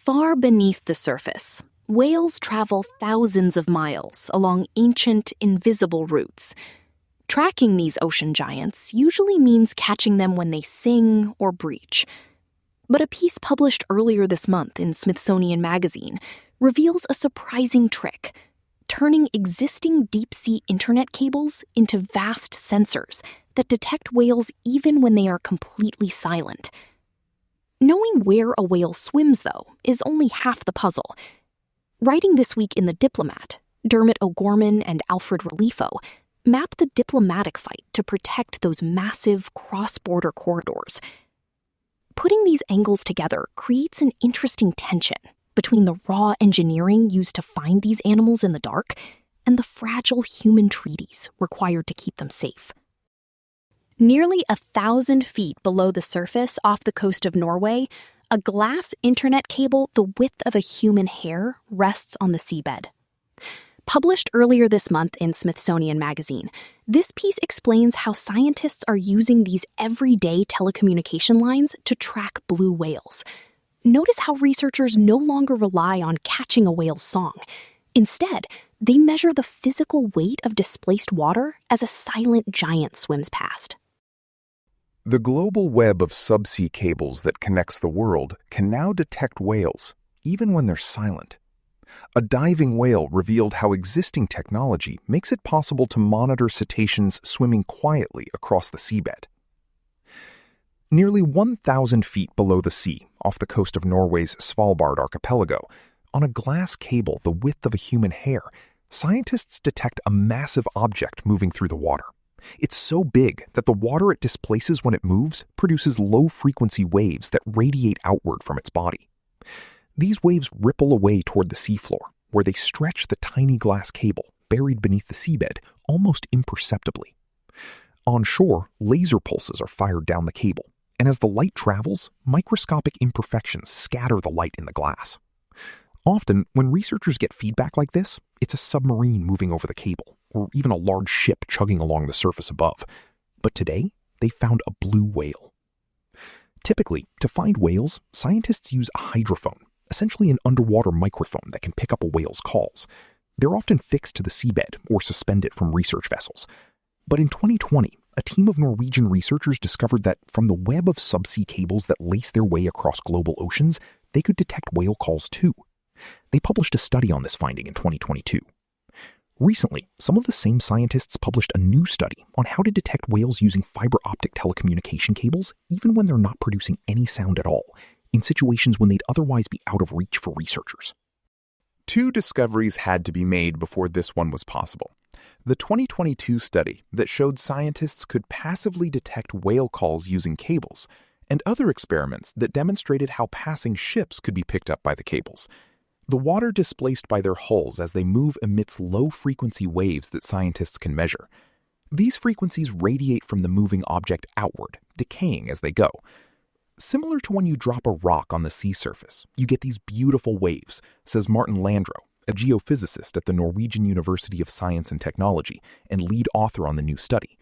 Far beneath the surface, whales travel thousands of miles along ancient, invisible routes. Tracking these ocean giants usually means catching them when they sing or breach. But a piece published earlier this month in Smithsonian Magazine reveals a surprising trick, turning existing deep-sea internet cables into vast sensors that detect whales even when they are completely silent. Knowing where a whale swims, though, is only half the puzzle. Writing this week in the Diplomat, Dermot and Alfred Ralifo map the diplomatic fight to protect those massive cross-border corridors. Putting these angles together creates an interesting tension between the raw engineering used to find these animals in the dark and the fragile human treaties required to keep them safe. Nearly 1,000 feet below the surface off the coast of Norway, a glass internet cable the width of a human hair rests on the seabed. Published earlier this month in Smithsonian Magazine, this piece explains how scientists are using these everyday telecommunication lines to track blue whales. Notice how researchers no longer rely on catching a whale's song. Instead, they measure the physical weight of displaced water as a silent giant swims past. The global web of subsea cables that connects the world can now detect whales, even when they're silent. A diving whale revealed how existing technology makes it possible to monitor cetaceans swimming quietly across the seabed. Nearly 1,000 feet below the sea, off the coast of Norway's Svalbard archipelago, on a glass cable the width of a human hair, scientists detect a massive object moving through the water. It's so big that the water it displaces when it moves produces low-frequency waves that radiate outward from its body. These waves ripple away toward the seafloor, where they stretch the tiny glass cable buried beneath the seabed almost imperceptibly. On shore, laser pulses are fired down the cable, and as the light travels, microscopic imperfections scatter the light in the glass. Often, when researchers get feedback like this, it's a submarine moving over the cable, or even a large ship chugging along the surface above. But today, they found a blue whale. Typically, to find whales, scientists use a hydrophone, essentially an underwater microphone that can pick up a whale's calls. They're often fixed to the seabed or suspended from research vessels. But in 2020, a team of Norwegian researchers discovered that from the web of subsea cables that lace their way across global oceans, they could detect whale calls too. They published a study on this finding in 2022. Recently, some of the same scientists published a new study on how to detect whales using fiber optic telecommunication cables even when they're not producing any sound at all, in situations when they'd otherwise be out of reach for researchers. Two discoveries had to be made before this one was possible. The 2022 study that showed scientists could passively detect whale calls using cables, and other experiments that demonstrated how passing ships could be picked up by the cables. The water displaced by their hulls as they move emits low-frequency waves that scientists can measure. These frequencies radiate from the moving object outward, decaying as they go. Similar to when you drop a rock on the sea surface, you get these beautiful waves, says Martin Landro, a geophysicist at the Norwegian University of Science and Technology and lead author on the new study.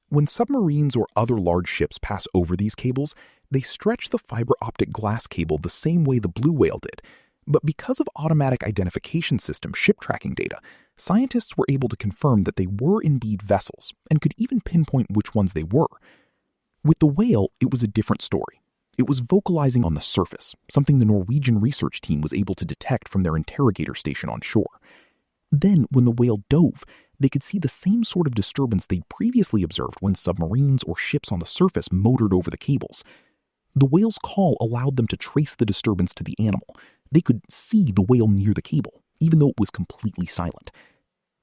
When submarines or other large ships pass over these cables, they stretch the fiber optic glass cable the same way the blue whale did. But because of automatic identification system ship tracking data, scientists were able to confirm that they were indeed vessels and could even pinpoint which ones they were. With the whale, it was a different story. It was vocalizing on the surface, something the Norwegian research team was able to detect from their interrogator station on shore. Then, when the whale dove, they could see the same sort of disturbance they'd previously observed when submarines or ships on the surface motored over the cables. The whale's call allowed them to trace the disturbance to the animal. They could see the whale near the cable, even though it was completely silent.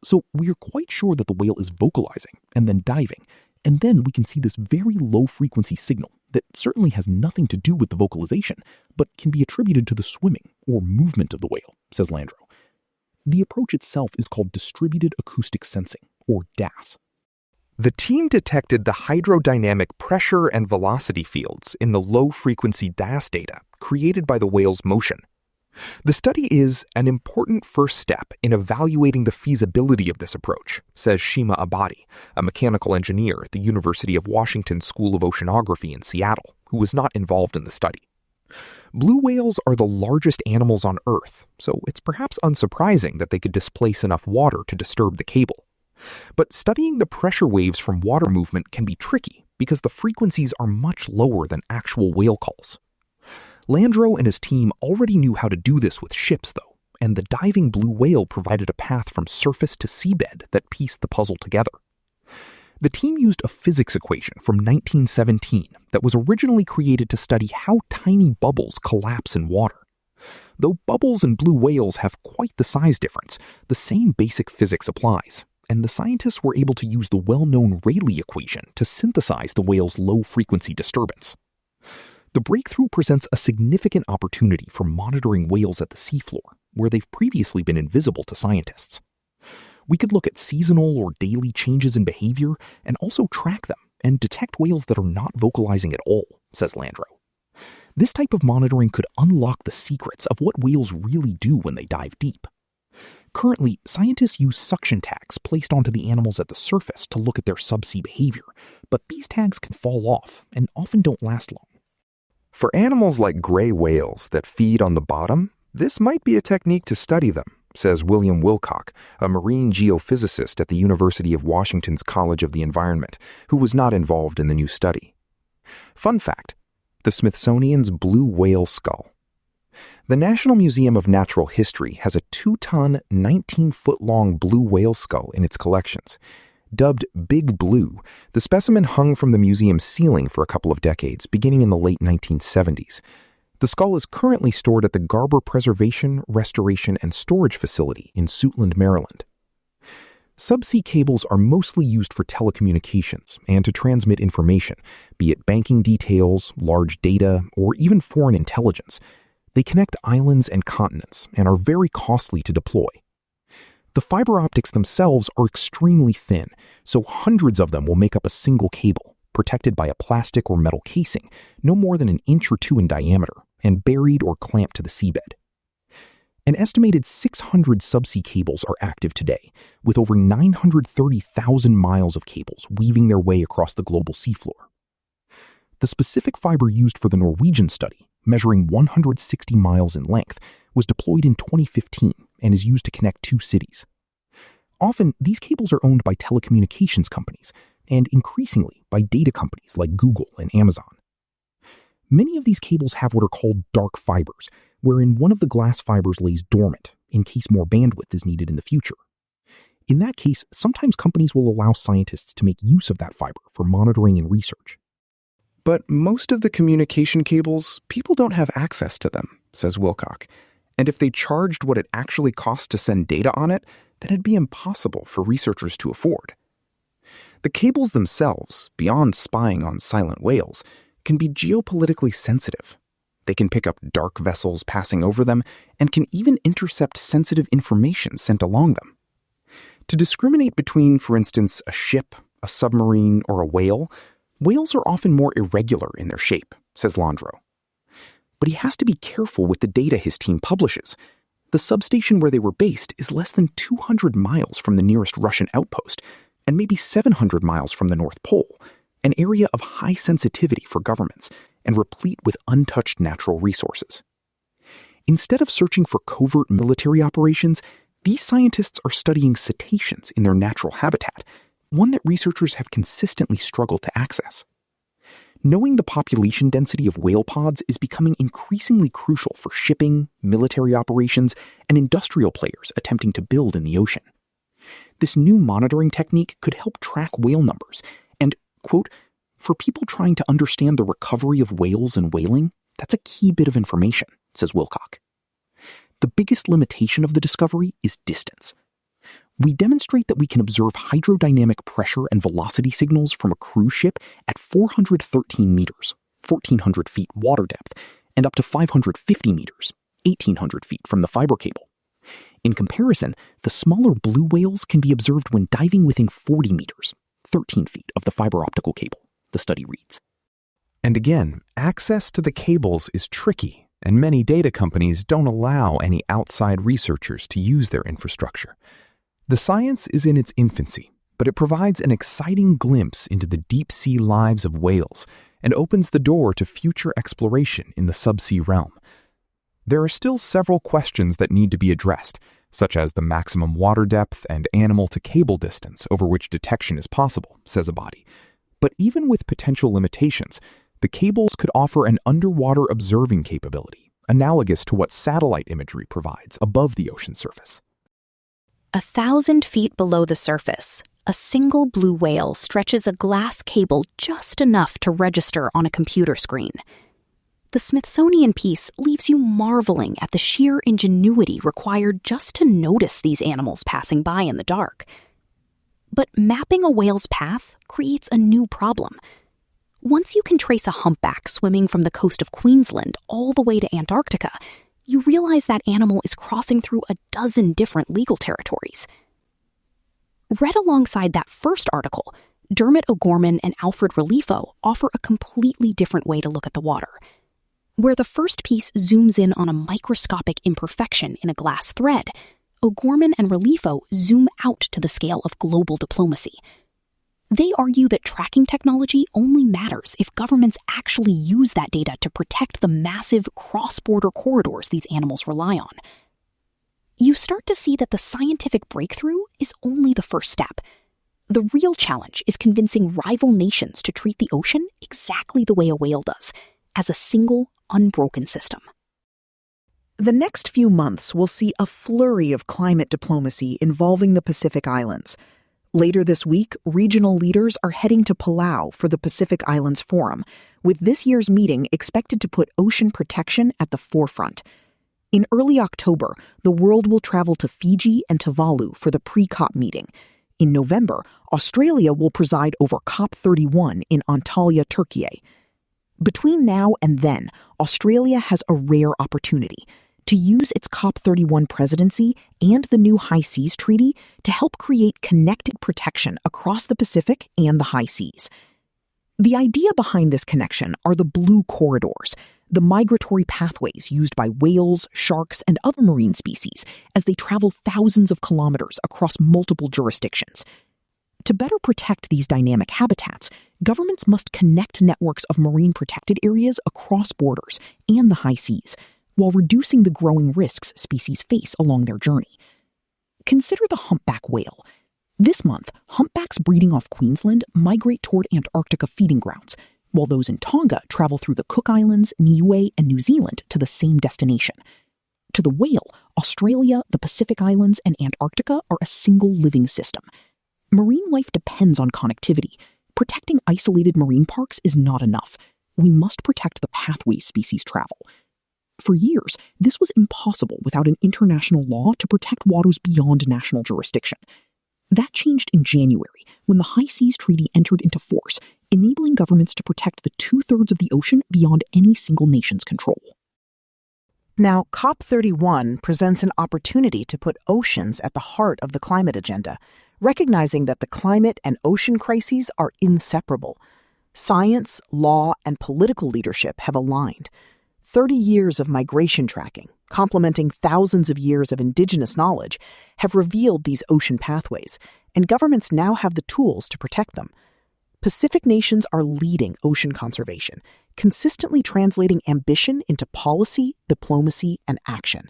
So we are quite sure that the whale is vocalizing and then diving, and then we can see this very low-frequency signal that certainly has nothing to do with the vocalization, but can be attributed to the swimming or movement of the whale, says Landro. The approach itself is called distributed acoustic sensing, or DAS. The team detected the hydrodynamic pressure and velocity fields in the low-frequency DAS data created by the whale's motion. The study is an important first step in evaluating the feasibility of this approach, says Shima Abadi, a mechanical engineer at the University of Washington School of Oceanography in Seattle, who was not involved in the study. Blue whales are the largest animals on Earth, so it's perhaps unsurprising that they could displace enough water to disturb the cable. But studying the pressure waves from water movement can be tricky because the frequencies are much lower than actual whale calls. Landro and his team already knew how to do this with ships, though, and the diving blue whale provided a path from surface to seabed that pieced the puzzle together. The team used a physics equation from 1917 that was originally created to study how tiny bubbles collapse in water. Though bubbles and blue whales have quite the size difference, the same basic physics applies, and the scientists were able to use the well-known Rayleigh equation to synthesize the whale's low-frequency disturbance. The breakthrough presents a significant opportunity for monitoring whales at the seafloor, where they've previously been invisible to scientists. We could look at seasonal or daily changes in behavior and also track them and detect whales that are not vocalizing at all, says Landro. This type of monitoring could unlock the secrets of what whales really do when they dive deep. Currently, scientists use suction tags placed onto the animals at the surface to look at their subsea behavior, but these tags can fall off and often don't last long. For animals like gray whales that feed on the bottom, this might be a technique to study them, says William Wilcock, a marine geophysicist at the University of Washington's College of the Environment, who was not involved in the new study. Fun fact, the Smithsonian's blue whale skull. The National Museum of Natural History has a 2-ton, 19-foot-long blue whale skull in its collections. Dubbed Big Blue, the specimen hung from the museum's ceiling for a couple of decades, beginning in the late 1970s. The skull is currently stored at the Garber Preservation, Restoration, and Storage Facility in Suitland, Maryland. Subsea cables are mostly used for telecommunications and to transmit information, be it banking details, large data, or even foreign intelligence. They connect islands and continents and are very costly to deploy. The fiber optics themselves are extremely thin, so hundreds of them will make up a single cable, protected by a plastic or metal casing, no more than an inch or two in diameter, and buried or clamped to the seabed. An estimated 600 subsea cables are active today, with over 930,000 miles of cables weaving their way across the global seafloor. The specific fiber used for the Norwegian study, measuring 160 miles in length, was deployed in 2015 and is used to connect 2 cities. Often, these cables are owned by telecommunications companies, and increasingly by data companies like Google and Amazon. Many of these cables have what are called dark fibers, wherein one of the glass fibers lays dormant in case more bandwidth is needed in the future. In that case, sometimes companies will allow scientists to make use of that fiber for monitoring and research. But most of the communication cables, people don't have access to them, says Wilcock. And if they charged what it actually costs to send data on it, then it'd be impossible for researchers to afford. The cables themselves, beyond spying on silent whales, can be geopolitically sensitive. They can pick up dark vessels passing over them and can even intercept sensitive information sent along them. To discriminate between, for instance, a ship, a submarine, or a whale, whales are often more irregular in their shape, says Landro. But he has to be careful with the data his team publishes. The substation where they were based is less than 200 miles from the nearest Russian outpost, and maybe 700 miles from the North Pole, an area of high sensitivity for governments and replete with untouched natural resources. Instead of searching for covert military operations, these scientists are studying cetaceans in their natural habitat, one that researchers have consistently struggled to access. Knowing the population density of whale pods is becoming increasingly crucial for shipping, military operations, and industrial players attempting to build in the ocean. This new monitoring technique could help track whale numbers and, quote, for people trying to understand the recovery of whales and whaling, that's a key bit of information, says Wilcock. The biggest limitation of the discovery is distance. We demonstrate that we can observe hydrodynamic pressure and velocity signals from a cruise ship at 413 meters, 1,400 feet water depth, and up to 550 meters, 1,800 feet from the fiber cable. In comparison, the smaller blue whales can be observed when diving within 40 meters, 13 feet of the fiber optical cable, the study reads. And again, access to the cables is tricky, and many data companies don't allow any outside researchers to use their infrastructure. The science is in its infancy, but it provides an exciting glimpse into the deep-sea lives of whales and opens the door to future exploration in the subsea realm. There are still several questions that need to be addressed, such as the maximum water depth and animal-to-cable distance over which detection is possible, says Abadi. But even with potential limitations, the cables could offer an underwater observing capability, analogous to what satellite imagery provides above the ocean surface. 1,000 feet below the surface, a single blue whale stretches a glass cable just enough to register on a computer screen. The Smithsonian piece leaves you marveling at the sheer ingenuity required just to notice these animals passing by in the dark. But mapping a whale's path creates a new problem. Once you can trace a humpback swimming from the coast of Queensland all the way to Antarctica, you realize that animal is crossing through a dozen different legal territories. Read alongside that first article, Dermot O'Gorman and Alfred Ralifo offer a completely different way to look at the water. Where the first piece zooms in on a microscopic imperfection in a glass thread, O'Gorman and Ralifo zoom out to the scale of global diplomacy. They argue that tracking technology only matters if governments actually use that data to protect the massive cross-border corridors these animals rely on. You start to see that the scientific breakthrough is only the first step. The real challenge is convincing rival nations to treat the ocean exactly the way a whale does, as a single, unbroken system. The next few months will see a flurry of climate diplomacy involving the Pacific Islands. Later this week, regional leaders are heading to Palau for the Pacific Islands Forum, with this year's meeting expected to put ocean protection at the forefront. In early October, the world will travel to Fiji and Tuvalu for the pre-COP meeting. In November, Australia will preside over COP31 in Antalya, Turkey. Between now and then, Australia has a rare opportunity to use its COP31 presidency and the new High Seas Treaty to help create connected protection across the Pacific and the high seas. The idea behind this connection are the blue corridors, the migratory pathways used by whales, sharks, and other marine species as they travel thousands of kilometers across multiple jurisdictions. To better protect these dynamic habitats, governments must connect networks of marine protected areas across borders and the high seas, while reducing the growing risks species face along their journey. Consider the humpback whale. This month, humpbacks breeding off Queensland migrate toward Antarctica feeding grounds, while those in Tonga travel through the Cook Islands, Niue, and New Zealand to the same destination. To the whale, Australia, the Pacific Islands, and Antarctica are a single living system. Marine life depends on connectivity. Protecting isolated marine parks is not enough. We must protect the pathways species travel. For years, this was impossible without an international law to protect waters beyond national jurisdiction. That changed in January, when the High Seas Treaty entered into force, enabling governments to protect the 2/3 of the ocean beyond any single nation's control. Now, COP31 presents an opportunity to put oceans at the heart of the climate agenda, recognizing that the climate and ocean crises are inseparable. Science, law, and political leadership have aligned. 30 years of migration tracking, complementing thousands of years of indigenous knowledge, have revealed these ocean pathways, and governments now have the tools to protect them. Pacific nations are leading ocean conservation, consistently translating ambition into policy, diplomacy, and action.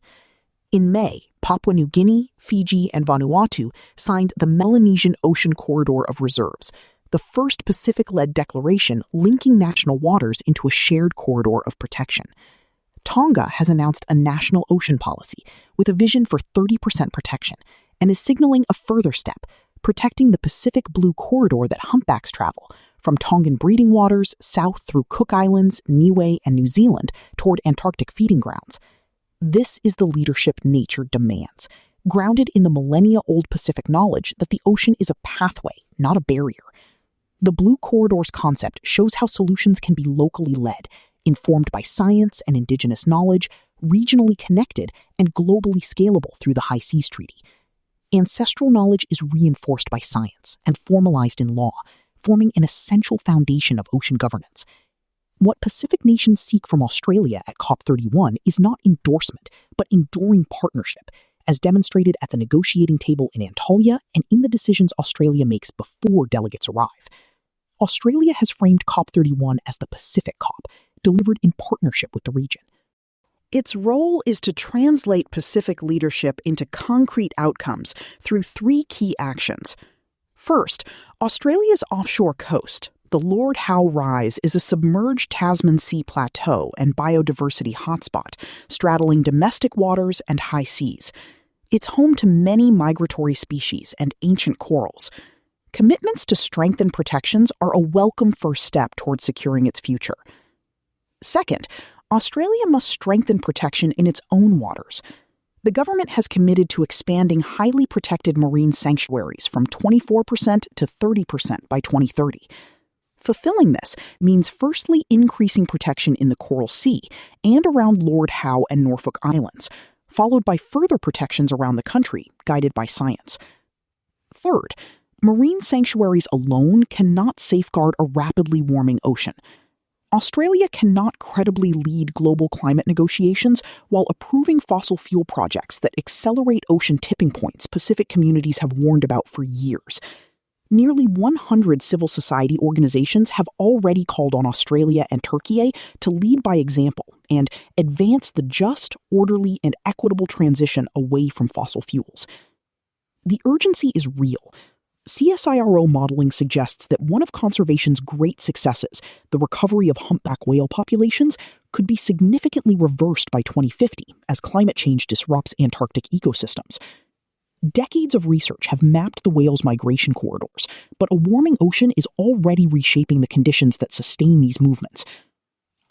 In May, Papua New Guinea, Fiji, and Vanuatu signed the Melanesian Ocean Corridor of Reserves, the first Pacific-led declaration linking national waters into a shared corridor of protection. Tonga has announced a national ocean policy with a vision for 30% protection and is signaling a further step, protecting the Pacific Blue Corridor that humpbacks travel from Tongan breeding waters south through Cook Islands, Niue, and New Zealand toward Antarctic feeding grounds. This is the leadership nature demands, grounded in the millennia-old Pacific knowledge that the ocean is a pathway, not a barrier. The Blue Corridor's concept shows how solutions can be locally led, informed by science and indigenous knowledge, regionally connected, and globally scalable through the High Seas Treaty. Ancestral knowledge is reinforced by science and formalized in law, forming an essential foundation of ocean governance. What Pacific nations seek from Australia at COP31 is not endorsement, but enduring partnership, as demonstrated at the negotiating table in Antalya and in the decisions Australia makes before delegates arrive. Australia has framed COP31 as the Pacific COP, delivered in partnership with the region. Its role is to translate Pacific leadership into concrete outcomes through three key actions. First, Australia's offshore coast, the Lord Howe Rise, is a submerged Tasman Sea plateau and biodiversity hotspot, straddling domestic waters and high seas. It's home to many migratory species and ancient corals. Commitments to strengthen protections are a welcome first step towards securing its future. Second, Australia must strengthen protection in its own waters. The government has committed to expanding highly protected marine sanctuaries from 24% to 30% by 2030. Fulfilling this means firstly increasing protection in the Coral Sea and around Lord Howe and Norfolk Islands, followed by further protections around the country, guided by science. Third, marine sanctuaries alone cannot safeguard a rapidly warming ocean. Australia cannot credibly lead global climate negotiations while approving fossil fuel projects that accelerate ocean tipping points Pacific communities have warned about for years. Nearly 100 civil society organizations have already called on Australia and Turkey to lead by example and advance the just, orderly, and equitable transition away from fossil fuels. The urgency is real. CSIRO modeling suggests that one of conservation's great successes, the recovery of humpback whale populations, could be significantly reversed by 2050 as climate change disrupts Antarctic ecosystems. Decades of research have mapped the whales' migration corridors, but a warming ocean is already reshaping the conditions that sustain these movements.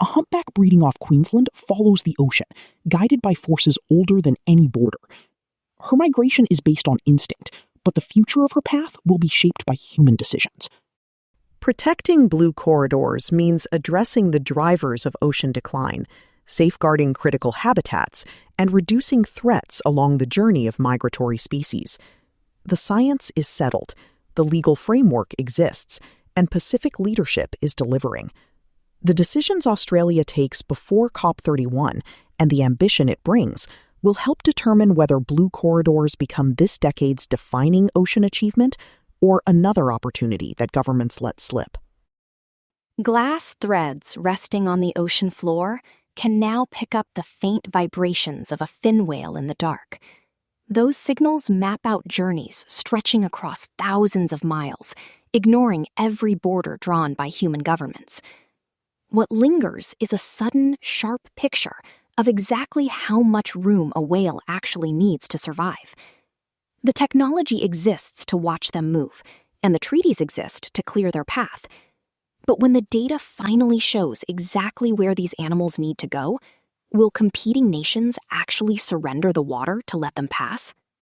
A humpback breeding off Queensland follows the ocean, guided by forces older than any border. Her migration is based on instinct, but the future of her path will be shaped by human decisions. Protecting blue corridors means addressing the drivers of ocean decline, safeguarding critical habitats, and reducing threats along the journey of migratory species. The science is settled, the legal framework exists, and Pacific leadership is delivering. The decisions Australia takes before COP31 and the ambition it brings will help determine whether blue corridors become this decade's defining ocean achievement or another opportunity that governments let slip. Glass threads resting on the ocean floor can now pick up the faint vibrations of a fin whale in the dark. Those signals map out journeys stretching across thousands of miles, ignoring every border drawn by human governments. What lingers is a sudden, sharp picture of exactly how much room a whale actually needs to survive. The technology exists to watch them move, and the treaties exist to clear their path. But when the data finally shows exactly where these animals need to go, will competing nations actually surrender the water to let them pass?